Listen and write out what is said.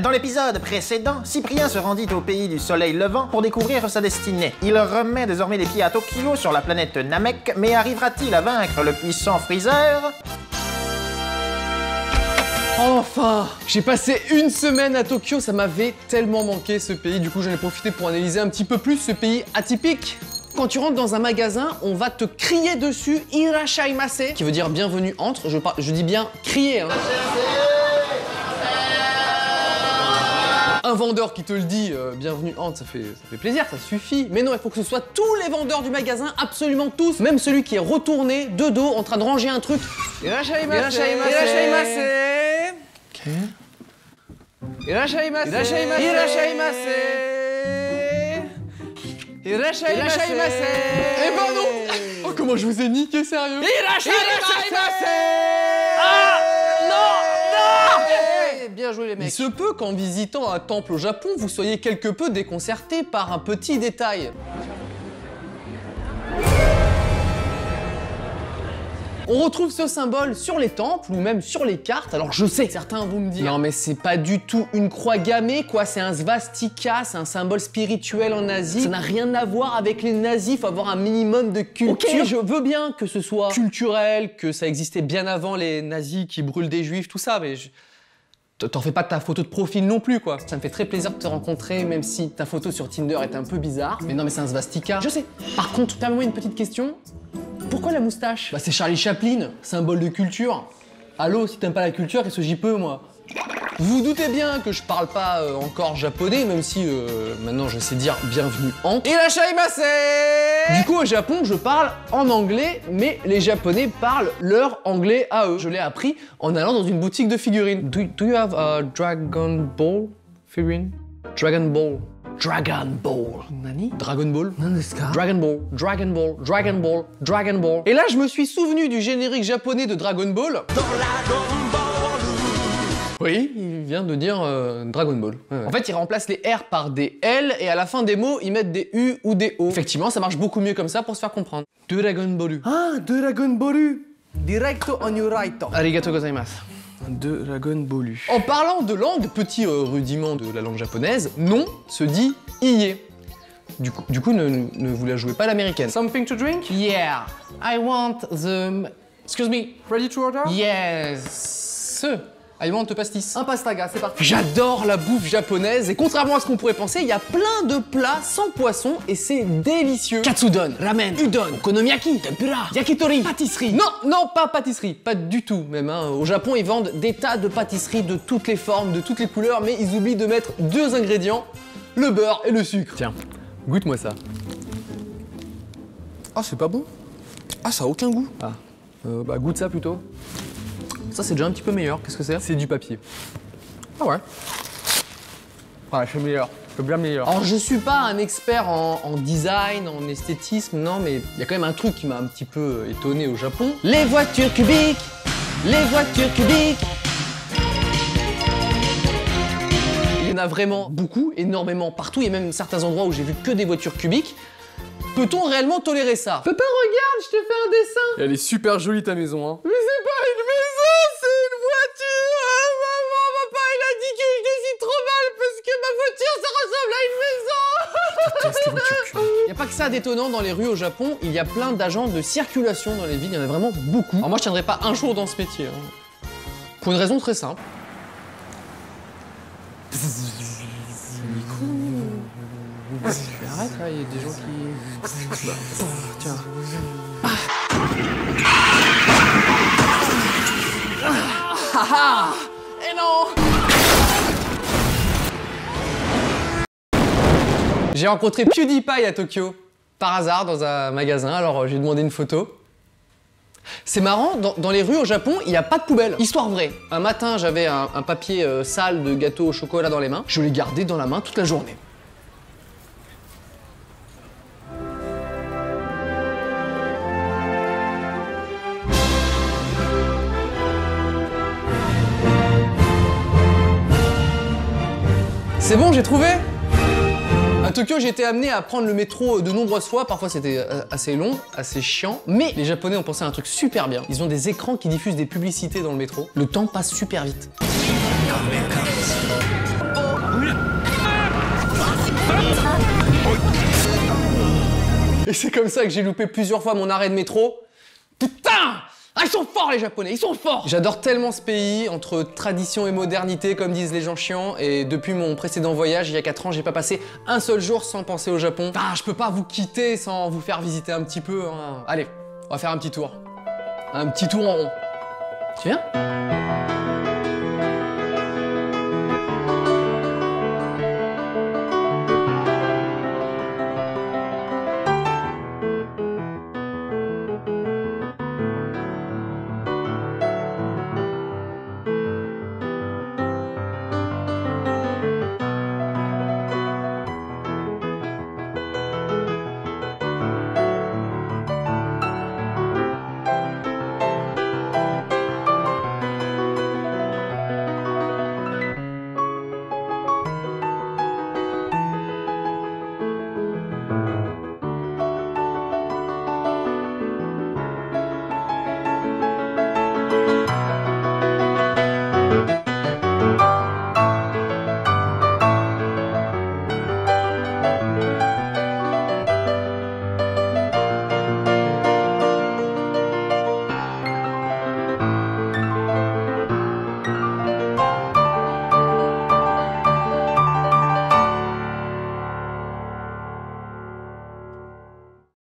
Dans l'épisode précédent, Cyprien se rendit au pays du soleil levant pour découvrir sa destinée. Il remet désormais les pieds à Tokyo sur la planète Namek, mais arrivera-t-il à vaincre le puissant Freezer? Enfin! J'ai passé une semaine à Tokyo, ça m'avait tellement manqué ce pays, du coup j'en ai profité pour analyser un petit peu plus ce pays atypique. Quand tu rentres dans un magasin, on va te crier dessus « Irashaimase » qui veut dire « bienvenue entre », je dis bien « crier ». Hein. Un vendeur qui te le dit bienvenue entre, ça fait plaisir, ça suffit. Mais non, il faut que ce soit tous les vendeurs du magasin, absolument tous. Même celui qui est retourné de dos en train de ranger un truc. Irashaimase. Irashaimase. Ok. Irashaimase. Irashaimase. Irashaimase. Eh ben non. Oh, comment je vous ai niqué, sérieux. Irashaimase. Ah non, non. Bien joué les mecs. Il se peut qu'en visitant un temple au Japon, vous soyez quelque peu déconcerté par un petit détail. On retrouve ce symbole sur les temples ou même sur les cartes. Alors je sais, certains vont me dire non mais c'est pas du tout une croix gammée quoi, c'est un svastika, c'est un symbole spirituel en Asie. Ça n'a rien à voir avec les nazis, faut avoir un minimum de culture. Ok, je veux bien que ce soit culturel, que ça existait bien avant les nazis qui brûlent des juifs, tout ça, mais t'en fais pas de ta photo de profil non plus quoi. Ça me fait très plaisir de te rencontrer même si ta photo sur Tinder est un peu bizarre. Mais non mais c'est un svastika. Je sais. Par contre, permets-moi une petite question. Pourquoi la moustache? Bah c'est Charlie Chaplin, symbole de culture. Allô, si t'aimes pas la culture, qu'est-ce que j'y peux moi? Vous vous doutez bien que je parle pas encore japonais, même si maintenant je sais dire bienvenue en. Irashaimase! Du coup au Japon, je parle en anglais, mais les japonais parlent leur anglais à eux. Je l'ai appris en allant dans une boutique de figurines. Do you have a Dragon Ball figurine? Dragon Ball. Dragon Ball. Nani? Dragon Ball? Dragon Ball, Dragon Ball, Dragon Ball, Dragon Ball. Et là, je me suis souvenu du générique japonais de Dragon Ball. Oui, il vient de dire Dragon Ball. Ouais, ouais. En fait, ils remplacent les R par des L et à la fin des mots, ils mettent des U ou des O. Effectivement, ça marche beaucoup mieux comme ça pour se faire comprendre. Dragon Ball. Ah, Dragon Ball. Directo on your right. Arigato gozaimasu. Dragon Ball. En parlant de langue, petit rudiment de la langue japonaise, non se dit iye. Du coup, ne vous la jouez pas l'américaine. Something to drink? Yeah. I want the... Excuse me. Ready to order? Yes. I want a pastis. Un pastaga, c'est parti. J'adore la bouffe japonaise et contrairement à ce qu'on pourrait penser, il y a plein de plats sans poisson et c'est délicieux. Katsudon, ramen, udon, okonomiyaki, tempura, yakitori, pâtisserie. Non, non, pas pâtisserie, pas du tout même. Hein. Au Japon, ils vendent des tas de pâtisseries de toutes les formes, de toutes les couleurs, mais ils oublient de mettre deux ingrédients, le beurre et le sucre. Tiens, goûte-moi ça. Ah, c'est pas bon. Ah, ça a aucun goût. Ah, bah goûte ça plutôt. Ça, c'est déjà un petit peu meilleur. Qu'est-ce que c'est? C'est du papier. Ah ouais. Ouais, c'est meilleur. C'est bien meilleur. Alors, je suis pas un expert en design, en esthétisme, non, mais il y a quand même un truc qui m'a un petit peu étonné au Japon. Les voitures cubiques. Les voitures cubiques. Il y en a vraiment beaucoup, énormément, partout. Il y a même certains endroits où j'ai vu que des voitures cubiques. Peut-on réellement tolérer ça? Papa, regarde, je te fais un dessin. Elle est super jolie ta maison, hein. Mais c'est pas une maison, c'est une voiture. Ah, maman, papa, il a dit que je dessine trop mal parce que ma voiture, ça ressemble à une maison. Déteste les voitures cubiques. Il n'y a pas que ça d'étonnant dans les rues au Japon. Il y a plein d'agents de circulation dans les villes. Il y en a vraiment beaucoup. Alors moi, je tiendrai pas un jour dans ce métier. Hein. Pour une raison très simple. Arrête, là, il y a des gens qui... Tiens. Ah. Et non. J'ai rencontré PewDiePie à Tokyo, par hasard, dans un magasin, alors j'ai demandé une photo. C'est marrant, dans les rues au Japon, il n'y a pas de poubelle. Histoire vraie. Un matin, j'avais un papier sale de gâteau au chocolat dans les mains. Je l'ai gardé dans la main toute la journée. C'est bon, j'ai trouvé. À Tokyo, j'ai été amené à prendre le métro de nombreuses fois. Parfois, c'était assez long, assez chiant. Mais les Japonais ont pensé à un truc super bien. Ils ont des écrans qui diffusent des publicités dans le métro. Le temps passe super vite. Et c'est comme ça que j'ai loupé plusieurs fois mon arrêt de métro. Putain! Ah, ils sont forts les Japonais, ils sont forts! J'adore tellement ce pays, entre tradition et modernité, comme disent les gens chiants, et depuis mon précédent voyage, il y a 4 ans, j'ai pas passé un seul jour sans penser au Japon. Ah, je peux pas vous quitter sans vous faire visiter un petit peu, hein. Allez, on va faire un petit tour. Un petit tour en rond. Tu viens?